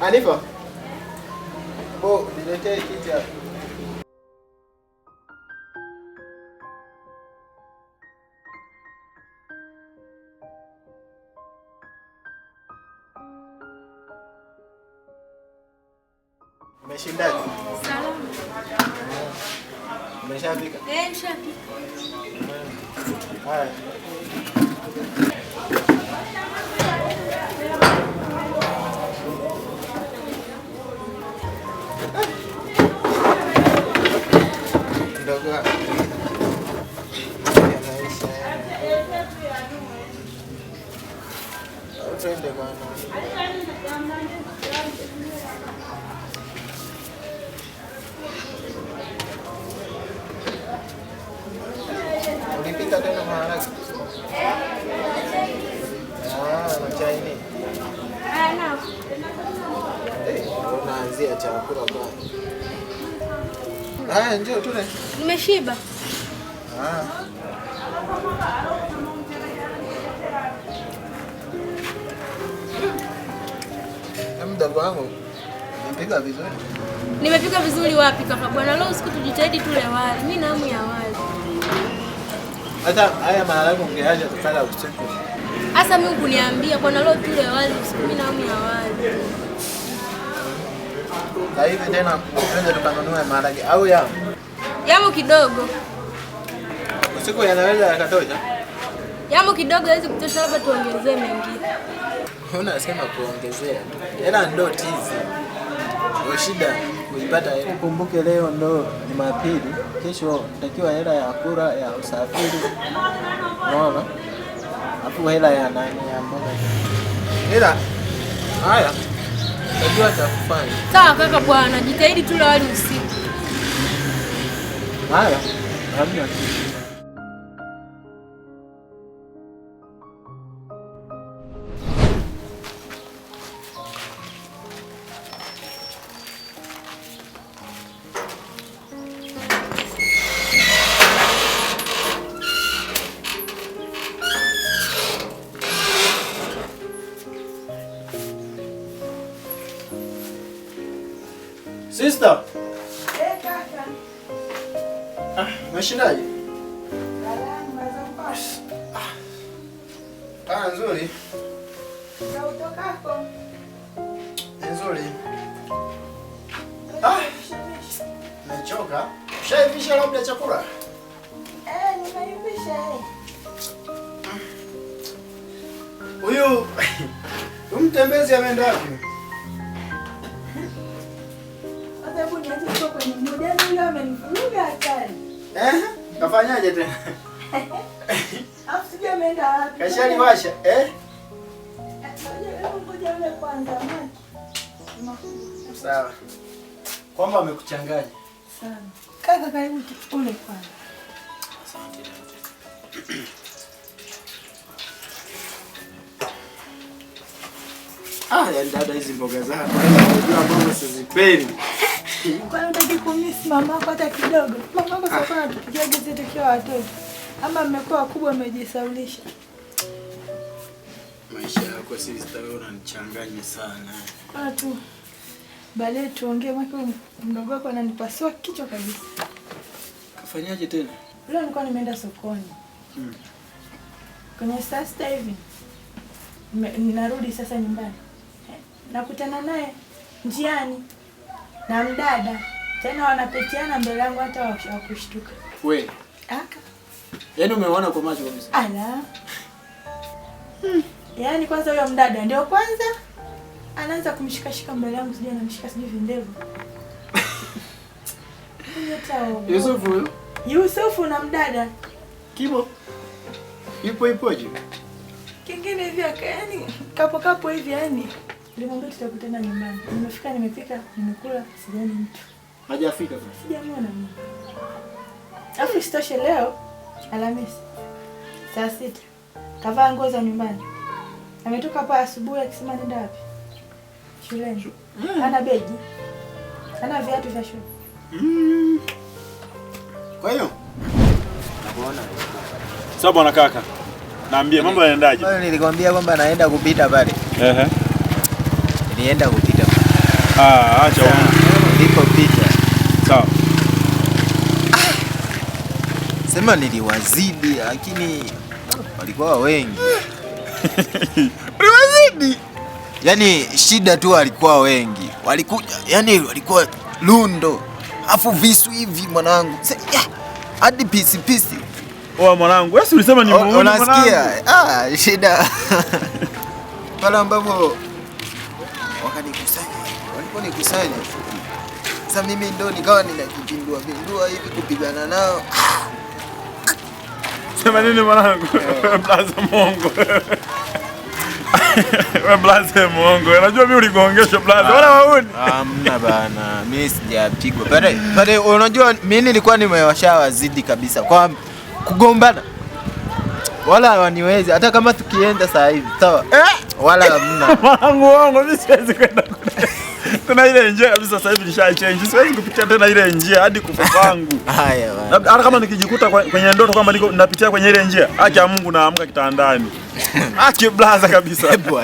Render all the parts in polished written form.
Anifa. Bo, niletee kiti hapa. Umeshindaje? Salama. Umeshafika? Nishafika. Haya. Ndogo. Twende bwana. Ulipika tena maharage? Na chai ni? Ana. Unaanzia chakula bwana. Haya njoo tule. Nimeshiba. Mdogo wangu, nimepika vizuri. Nimepika vizuri wapi kaka bwana? Leo usiku tujitahidi tule wali. Mimi na hamu ya wali. Hata haya maharage ungeacha tukala usiku. Asa mimi kuniambia bwana leo tule wali usiku, mimi na hamu ya wali. Na hivi tena twende tukanunue maharage au yamo? Yamo kidogo. Usiku yanaweza yakatosha? Yamo kidogo hawezi kutosha, labda tuongezee mengine. Unasema kuongezea. Hela ndo tizi. Ndio shida kuipata hela. Ukumbuke leo ndo Jumapili, kesho natakiwa hela ya kura ya usafiri. Unaona? Hapo hela ya nani ya mboga. Hela. Haya. Unajua cha kufanya. Sawa kaka bwana, jitahidi tule wali usiku. Haya. Hamna. Sister. Kaka. Umeshindaje? Salama za mpaka. Nzuri. Na utokako? Nzuri. Nimechoka. Shaivisha labda chakula? Nimeivisha. Huyu mtembezi ameenda wapi? Sababu niache kutoka kwenye modeli yule amenivuruga hatari. Kafanyaje tena? Afu sijui ameenda wapi. Kashali washa, Ngoja yule kwanza maji. Sawa. Kwamba amekuchanganya. Sana. Kaka karibu ule kwanza. Asante. Ya dada hizi mboga zako. Unajua mboga sizipendi. Kwa nini unataka kumisi mama yako hata kidogo? Mama yako sasa anatupikia gazeti tukiwa watoto. Ama mmekuwa wakubwa mmejisaulisha. Maisha yako sister wewe unanichanganya sana. Kwa tu. Baadaye tuongee maki mdogo wako ananipasua kichwa kabisa. Kafanyaje tena? Leo nilikuwa nimeenda sokoni. Kwenye sasa hivi. Ninarudi sasa nyumbani. Nakutana naye njiani na mdada. Tena wanapetiana mbele yangu hata wakushtuka. We. Aka. Yaani umeona kwa macho kabisa? Ala. Yaani kwanza huyo mdada ndio kwanza anaanza kumshikashika mbele yangu, sijui anamshika sijui vindevu. Yusufu na mdada. Kibo. Ipoje? Kingine hivi yaani kapo hivi yani. Nilimwambia tutakutana nyumbani. Nimefika nimepika, nimekula, sijani mtu. Hajafika sasa. Sijamwona mimi. Afu sitoshe leo Alhamisi. Saa 6. Kavaa nguo za nyumbani. Ametoka hapa asubuhi akisema nenda wapi? Shuleni. Hana begi. Hana viatu vya shule. Kwa hiyo nakuona. Sawa bwana kaka. Naambia mambo yanaendaje? Nilikwambia kwamba naenda kupita pale. Ehe. Nilienda kupita. Acha nilipopita. Sawa. Sema niliwazidi lakini walikuwa wengi. Uliwazidi? Yaani shida tu walikuwa wengi. Walikuja, yani walikuwa lundo. Afu visu hivi mwanangu. Hadi pisi. Mwanangu, wewe ulisema ni muone mwanangu. Unasikia? Shida. Pale ambapo walikusanya. Sasa mimi ndo nikawa ninakipindua hivi kupigana nao. Sema nini mwanangu? Blaza Mungu. Wewe blaza Mungu. Unajua mimi uligongesha blaza. Wala wauni. Hamna bana. Mimi sijapigwa. Pale unajua mimi nilikuwa nimewashawazidi kabisa. Kwa kugombana. Wala waniwezi hata kama tukienda saa hivi. Sawa? Wala hamna. Mwanangu wangu mimi siwezi kwenda kule. Kuna ile njia kabisa sasa hivi nisha-change. Siwezi kupitia tena ile njia hadi kufa kwangu. Haya bana. Hata kama nikijikuta kwenye ndoto kwamba niko napitia kwenye ile njia, acha Mungu naamka kitandani. Acha blaza kabisa. Hebu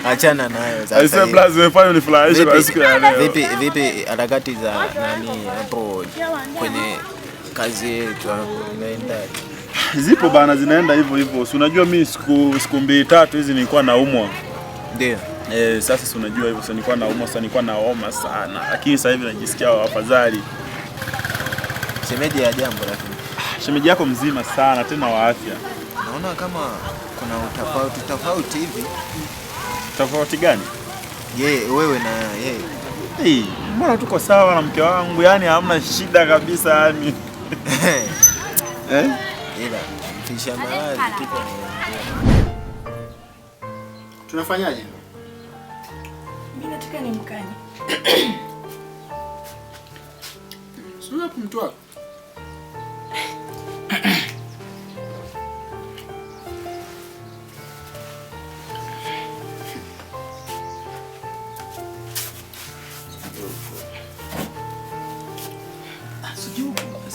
achana nayo sasa. Aisee blaza umefanya unifurahishe kwa siku ya leo. Vipi harakati za nani hapo kwenye kazi yetu inaenda? Zipo bana, zinaenda hivyo. Si unajua mimi siku 2-3 hizi nilikuwa naumwa. Ndio. Sasa si unajua hivyo, sasa nilikuwa naumwa, sasa nilikuwa naoma sana. Lakini sasa hivi najisikia afadhali. Shemeji ya jambo lakini. Shemeji yako mzima sana tena wa afya. Naona kama kuna tofauti hivi. Tofauti gani? Wewe na yeye. Mbona tuko sawa na mke wangu? Yaani hamna shida kabisa yani. Ila kisha malazi kipo. Tunafanyaje? Mimi nataka nimkanye. Sio hapo mtu wako.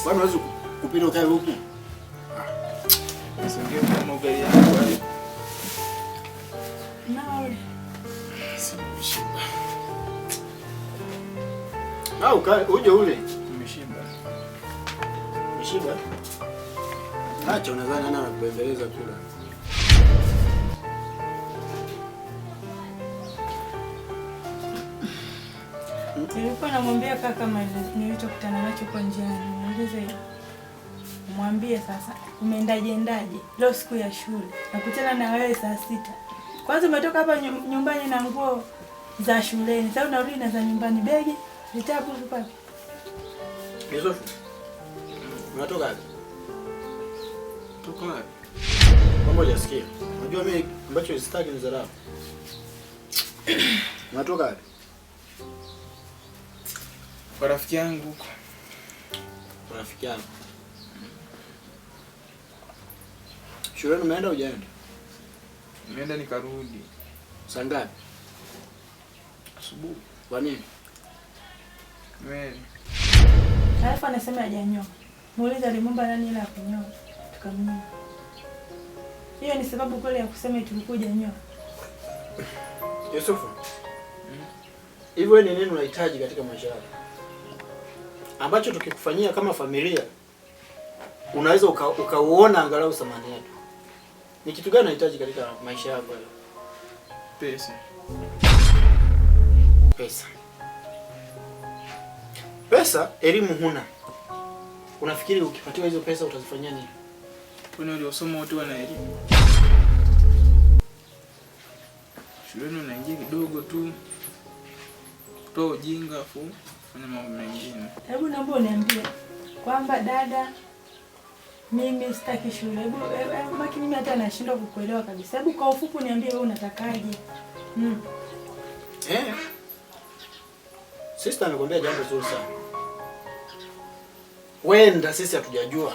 Bwana unaweza kupita ukae huku. Sio kama ugali yangu. Naole. Au uje ule. Nimeshiba. Umeshiba? Acha unadhani ana kuendeleza kula. Nilikuwa namwambia kaka nilichokutana nacho kwa njiani. Muulize. Mwambie sasa umeendaje leo siku ya shule. Nakutana na wewe saa 6. Kwanza umetoka hapa nyumbani na nguo za shuleni. Sasa unarudi na za nyumbani, begi, vitabu vipo wapi? Yusufu. Unatoka wapi? Tuko wapi? Mambo hujasikia. Unajua mimi ambacho sitaki ni dharau. Unatoka wapi? Kwa rafiki yangu huko. Kwa rafiki yangu. Shuleni umeenda hujaenda? Nimeenda nikarudi. Saa ngapi? Asubuhi. Kwa nini? Wewe. Alafu anasema hajanyoa. Muulize alimwomba nani ila kunyoa. Tukamnyoa. Hiyo ni sababu kweli ya kusema tulikuja nyoa. Yusufu. Hivi wewe ni nini unahitaji katika maisha yako? Ambacho tukikufanyia kama familia unaweza ukauona angalau thamani yetu. Ni kitu gani unahitaji katika maisha yako leo? Pesa. Pesa, elimu huna. Unafikiri ukipatiwa hizo pesa utazifanyia nini? Kuna waliosoma wote wana elimu. Shuleni unaingia kidogo tu. Kutoa ujinga afu kufanya mambo mengine. Hebu naomba uniambie kwamba dada mimi sitaki shule. Hebu maki mimi hata nashindwa kukuelewa kabisa. Hebu kwa ufupi niambie wewe unatakaje? Sister amekwambia jambo zuri sana. Wenda sisi hatujajua.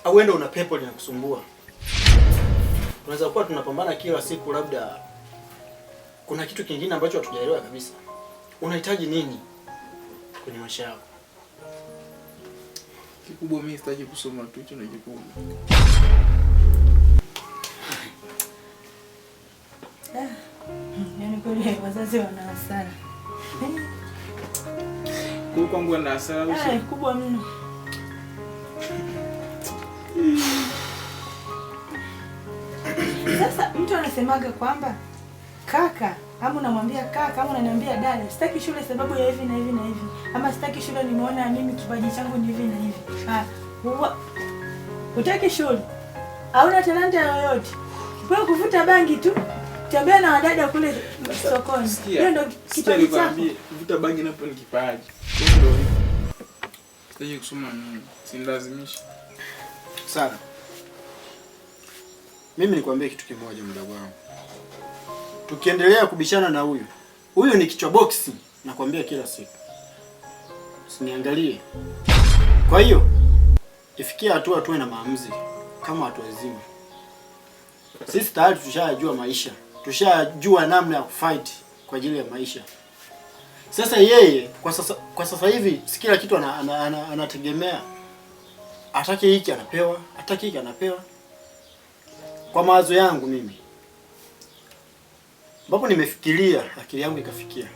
Au wenda una pepo linakusumbua. Tunaweza kuwa tunapambana kila siku, labda kuna kitu kingine ambacho hatujaelewa kabisa. Unahitaji nini kwenye maisha yako? Kikubwa mimi sitaki kusoma tu, hicho ndio kikubwa. Yaani kweli wazazi wana hasara. Kwa kwangu na hasara kubwa mno. Sasa mtu anasemaga kwamba kaka, ama unamwambia kaka, ama unaniambia dada, sitaki shule sababu ya hivi na hivi na hivi, ama sitaki shule nimeona mimi kipaji changu ni hivi na hivi. Hutaki shule, hauna talanta yoyote, wewe kuvuta bangi tu, tembea na wadada kule sokoni, hiyo ndio kipaji chako. Kuvuta bangi napo ni kipaji. Ndio hivyo. Sitaki kusoma mimi, sinilazimishi. Sana. Mimi nikwambie kitu kimoja mdogo wangu. Tukiendelea kubishana na huyu ni kichwa boksi, nakwambia kila siku. Usiniangalie. Kwa hiyo ifikia hatua tuwe na maamuzi kama watu wazima. Sisi tayari tushajua maisha. Tushajua namna ya kufight kwa ajili ya maisha. Sasa yeye kwa sasa hivi si kila kitu anategemea. Atake hiki anapewa, atake hiki anapewa. Kwa mawazo yangu mimi, ambapo nimefikiria, akili yangu ikafikia,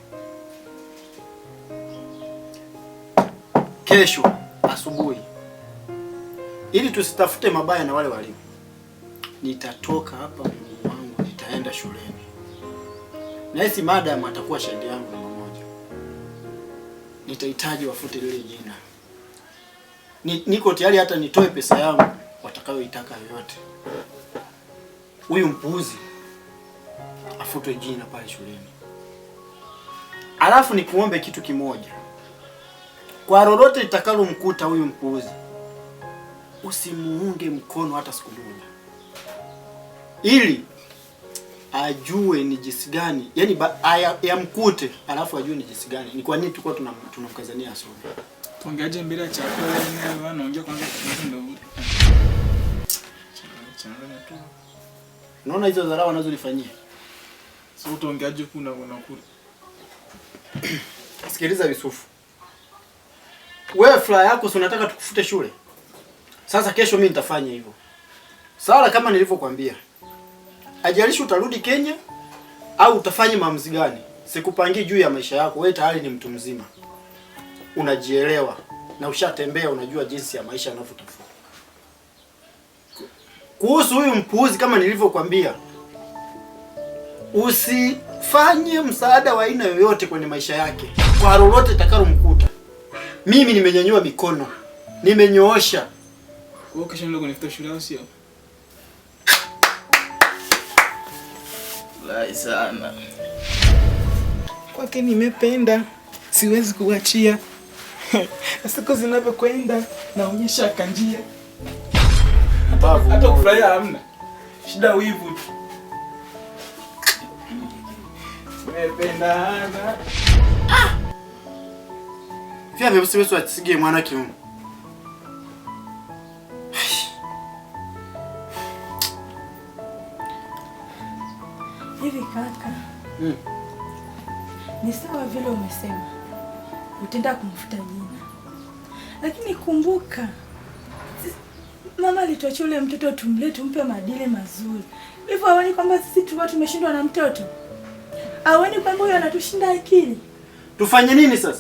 kesho asubuhi, ili tusitafute mabaya na wale walimu, nitatoka hapa mguu wangu, nitaenda shuleni. Na hisi madam atakuwa shahidi yangu namba moja. Nitahitaji wafute lile jina. Niko tayari hata nitoe pesa yangu watakayoitaka yoyote. Huyu mpuuzi afutwe jina pale shuleni. Alafu nikuombe kitu kimoja. Kwa lolote litakalomkuta huyu mpuuzi, usimuunge mkono hata siku moja. Ili ajue ni jinsi gani, yani yamkute, alafu ajue ni jinsi gani. Ni kwa nini tulikuwa tunamkazania asome. Tuongeaje mbele ya chakula yenyewe wanaongea kwanza ndio. Unaona hizo dharau wanazolifanyia? Sio tuongeaje kuna kule. Sikiliza Yusufu. Wewe furaha yako si unataka tukufute shule. Sasa kesho mimi nitafanya hivyo. Sawa kama nilivyokuambia. Ajalishi utarudi Kenya au utafanya maamuzi gani? Sikupangii juu ya maisha yako. Wewe tayari ni mtu mzima. Unajielewa na ushatembea, unajua jinsi ya maisha yanavyotafuta. Kuhusu huyu mpuuzi kama nilivyokuambia, usifanye msaada wa aina yoyote kwenye maisha yake. Kwa lolote itakalomkuta. Mimi nimenyanyua mikono. Nimenyoosha. Kwa kesho ndio kunifuta shule au sio? Lai sana. Kwake nimependa. Siwezi kuachia. Siku zinavyokwenda naonyesha kanjia. Hata kufurahia hamna. Shida wivu tu. Nimependana. Fia bebe siwesu atisige mwana kiuno. Hivi kaka. Ni sawa vile umesema. Utenda kumfuta jina. Lakini kumbuka, mama alituachia yule mtoto tumlee, tumpe maadili mazuri. Hivyo haoni kwamba sisi tulikuwa tumeshindwa na mtoto? Haoni kwamba huyo anatushinda akili? Tufanye nini sasa?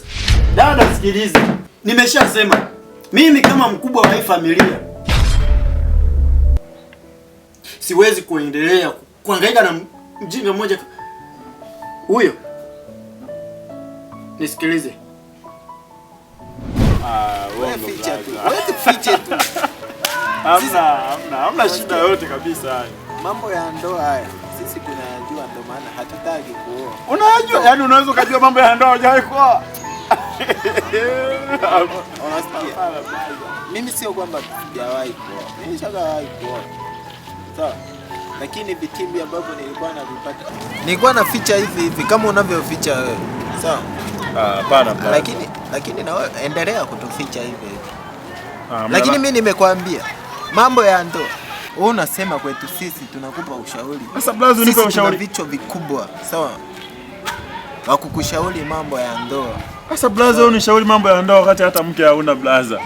Dada sikiliza. Nimeshasema mimi kama mkubwa wa hii familia siwezi kuendelea kuhangaika na mjinga mmoja huyo. Nisikilize. Wewe ficha tu. Wewe ficha tu. Hamna shida yote kabisa. Mambo ya ndoa haya sisi tunayajua, ndio maana hatutaki kuoa. Unajua, yani unaweza kujua mambo ya ndoa hujawahi kuoa. Unasikia? Mimi sio kwamba sijawahi kuoa. Mimi nishawahi kuoa. Sawa. Lakini vitimbi ambavyo nilikuwa navipata, nilikuwa naficha hivi kama unavyoficha wewe. Sawa? Hapana. Lakini na wewe endelea kutuficha hivi. Lakini mimi nimekwambia mambo ya ndoa. Wewe unasema kwetu sisi tunakupa ushauri. Sasa blaza unipe ushauri. Vichwa vikubwa. Sawa? Wa kukushauri mambo ya ndoa. Sasa blaza wewe unishauri mambo ya ndoa wakati hata mke hauna blaza.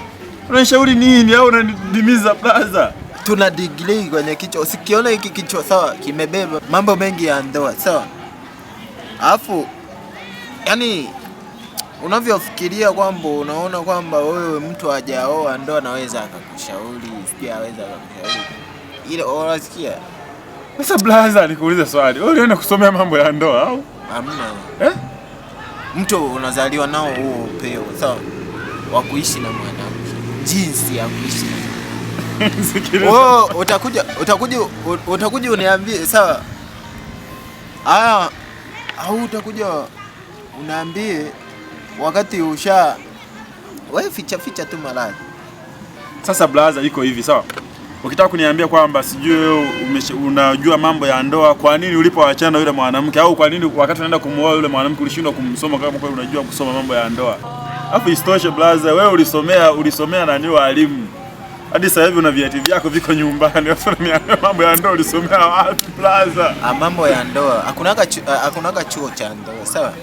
Unanishauri nini au unanidimiza blaza? Tuna degree kwenye kichwa. Usikiona hiki kichwa sawa kimebeba mambo mengi ya ndoa, sawa? Alafu yani unavyofikiria kwamba unaona kwamba wewe mtu hajaoa ndo anaweza akakushauri, sijui aweza akakushauri. Ile unasikia? Sasa blaza, nikuulize swali. Wewe ulienda kusomea mambo ya ndoa au? Hamna. Mtu unazaliwa nao huo upeo, sawa? Wa kuishi na mwanamke. Jinsi ya kuishi na utakuja uniambie, sawa? Au utakuja unaambie wakati wewe ficha tu maradhi. Sasa blaza, iko hivi, sawa? Ukitaka kuniambia kwamba sijui unajua mambo ya ndoa, kwa nini ulipoachana na yule mwanamke, au kwa nini wakati unaenda kumuoa yule mwanamke ulishindwa kumsoma kama kwa unajua kusoma mambo ya ndoa? Hapo istoshe blaza, wewe ulisomea nani walimu? Hadi sasa hivi una vyeti vyako viko nyumbani. Sasa unaniambia mambo ya ndoa ulisomea wapi blaza? Mambo ya ndoa hakunaga chuo cha ndoa, sawa?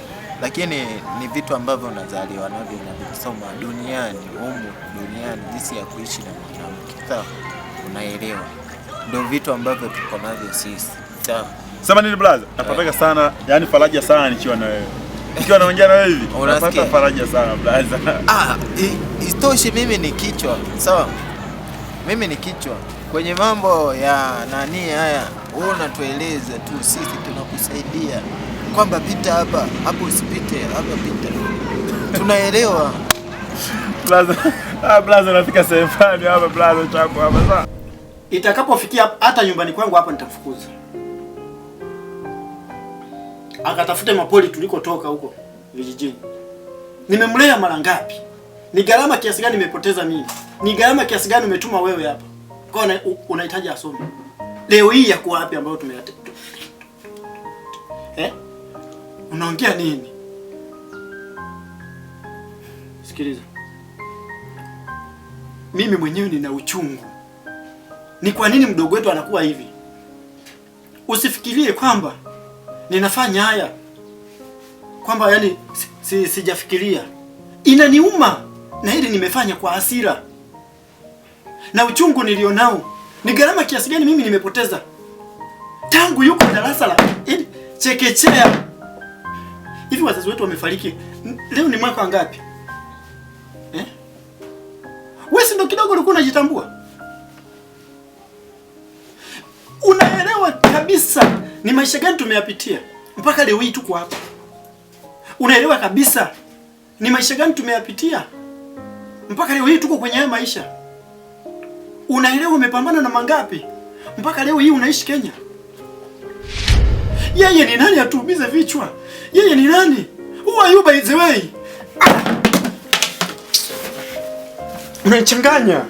Lakini ni vitu ambavyo unazaliwa navyo unavisoma duniani, jinsi ya kuishi na mwanamke, sawa? Unaelewa? Ndio vitu ambavyo tuko navyo sisi, sawa? Sema nini blaza? Napataka sana, yani faraja sana nikiwa na wewe. Nikiwa naongea na wewe hivi, napata faraja sana blaza. Istoshi mimi ni kichwa, sawa? Mimi ni kichwa. Kwenye mambo ya nani haya, wewe unatueleza tu, sisi tunakusaidia. Kwamba pita hapa, hapo usipite, hapa pita. Tunaelewa. Blaza nafika sehemu fulani hapa blaza chako hapa sasa. Itakapofikia hata nyumbani kwangu hapa nitafukuza. Akatafute mapoli tulikotoka huko vijijini. Nimemlea mara ngapi? Ni gharama kiasi gani nimepoteza mimi? Ni gharama kiasi gani umetuma wewe hapa? Kwa unahitaji asome. Leo hii yako wapi ambayo tumeleta? Unaongea nini? Sikiliza. Mimi mwenyewe nina uchungu. Ni kwa nini mdogo wetu anakuwa hivi? Usifikirie kwamba ninafanya haya kwamba yani sijafikiria. Inaniuma na hili nimefanya kwa hasira. Na uchungu nilionao ni gharama kiasi gani mimi nimepoteza tangu yuko darasa la chekechea. Hivi wazazi wetu wamefariki. Leo ni mwaka ngapi? Wewe si ndo kidogo ulikuwa unajitambua? Unaelewa kabisa ni maisha gani tumeyapitia mpaka leo hii tuko hapa? Unaelewa kabisa ni maisha gani tumeyapitia mpaka leo hii tuko kwenye haya maisha? Unaelewa umepambana na mangapi mpaka leo hii unaishi Kenya? Yeye ni nani atuumize vichwa? Yeye ni nani? Who are you by the way? Unachanganya.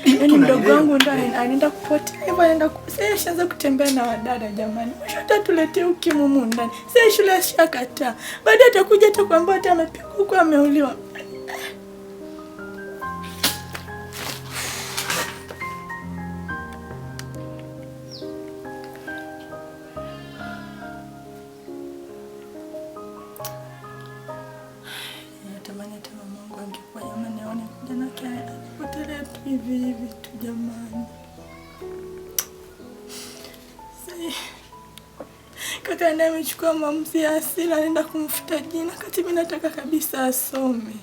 Yaani mdogo wangu ndo anaenda kupotea hivyo, anaenda sasa kutembea na wadada jamani. Mwisho tuletee ukimumu ndani. Sasa shule ashakataa. Baadaye atakuja atakwambia hata amepigwa huko ameuliwa. Hivi tu jamani. Kaka naye amechukua maamuzi ya asili, anaenda kumfuta jina kati mimi nataka kabisa asome.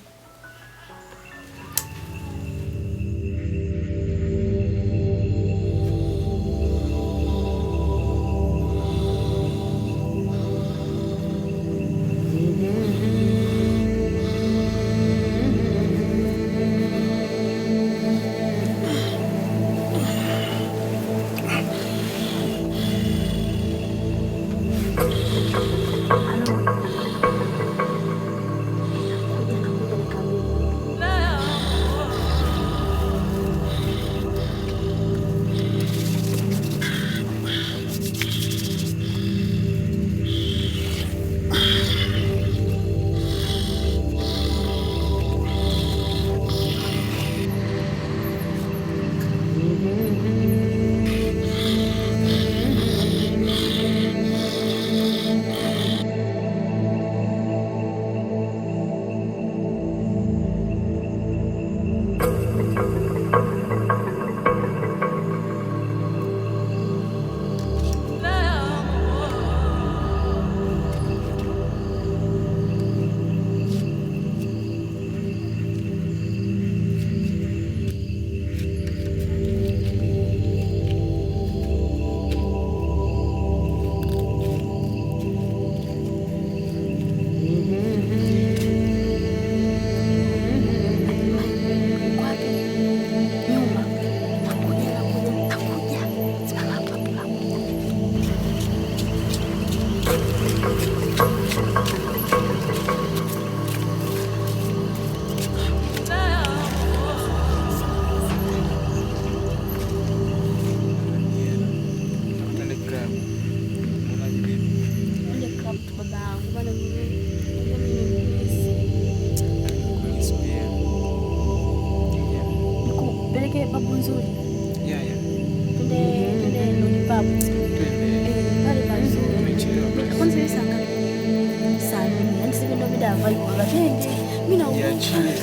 nzuri. Yeah. Twende Lollipop. Pale pazuri. Umechelewa. Kwanza hivi saa ngapi? Saa 4. Yaani sasa ndio mida ya vibe. Twende. Mimi na Niachie.